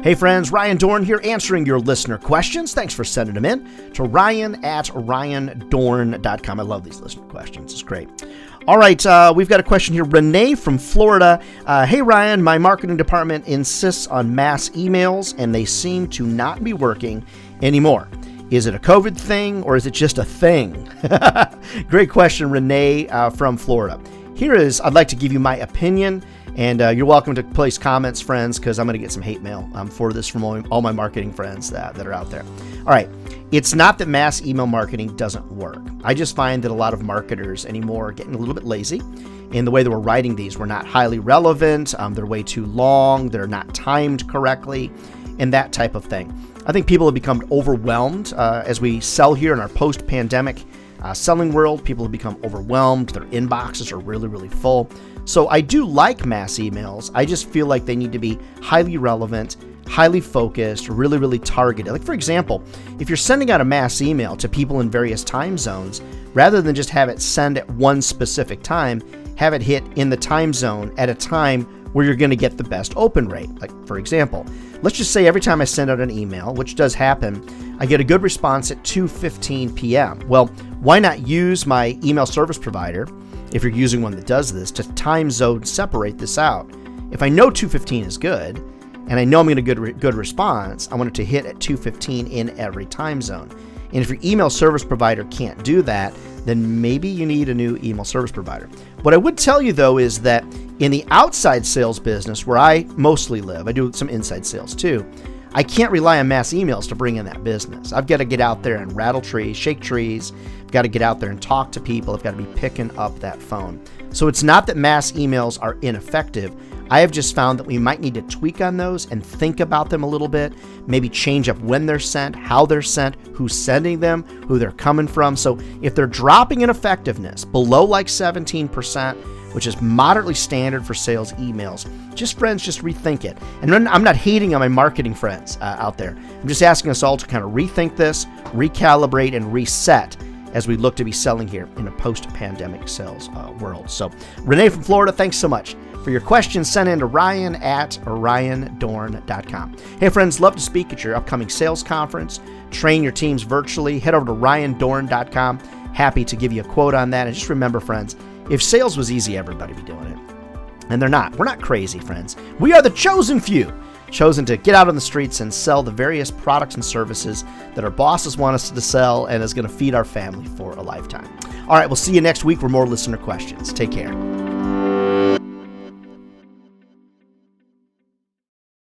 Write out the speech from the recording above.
Hey friends, Ryan Dohrn here answering your listener questions. Thanks for sending them in to ryan@ryandohrn.com. I love these listener questions. It's great. All right, we've got a question here. Renee from Florida. Hey Ryan, my marketing department insists on mass emails and they seem to not be working anymore. Is it a COVID thing or is it just a thing? Great question, Renee from Florida. I'd like to give you my opinion. And you're welcome to place comments, friends, because I'm going to get some hate mail for this from all my marketing friends that are out there. All right. It's not that mass email marketing doesn't work. I just find that a lot of marketers anymore are getting a little bit lazy in the way that we're writing these. We're not highly relevant. They're way too long. They're not timed correctly and that type of thing. I think people have become overwhelmed as we sell here in our post-pandemic selling world. People have become overwhelmed. Their inboxes are really, really full. So I do like mass emails. I just feel like they need to be highly relevant, highly focused, really, really targeted. Like, for example, if you're sending out a mass email to people in various time zones, rather than just have it send at one specific time, have it hit in the time zone at a time where you're going to get the best open rate. Like, for example, let's just say every time I send out an email, which does happen, I get a good response at 2:15 p.m. Well, why not use my email service provider, if you're using one that does this, to time zone separate this out? If I know 2:15 is good, and I know I'm going to get a good response, I want it to hit at 2:15 in every time zone. And if your email service provider can't do that, then maybe you need a new email service provider. What I would tell you, though, is that in the outside sales business, where I mostly live, I do some inside sales too, I can't rely on mass emails to bring in that business. I've got to get out there and rattle trees, shake trees. I've got to get out there and talk to people. I've got to be picking up that phone. So it's not that mass emails are ineffective. I have just found that we might need to tweak on those and think about them a little bit, maybe change up when they're sent, how they're sent, who's sending them, who they're coming from. So if they're dropping in effectiveness below like 17%, which is moderately standard for sales emails, just rethink it. And I'm not hating on my marketing friends out there. I'm just asking us all to kind of rethink this, recalibrate, and reset as we look to be selling here in a post-pandemic sales world. So Renee from Florida, thanks so much for your questions. Send in to ryan@ryandohrn.com. Hey friends, love to speak at your upcoming sales conference, train your teams virtually. Head over to ryandohrn.com. Happy to give you a quote on that. And just remember, friends, if sales was easy, everybody would be doing it. And they're not. We're not crazy, friends. We are the chosen few, chosen to get out on the streets and sell the various products and services that our bosses want us to sell and is going to feed our family for a lifetime. All right, we'll see you next week for more listener questions. Take care.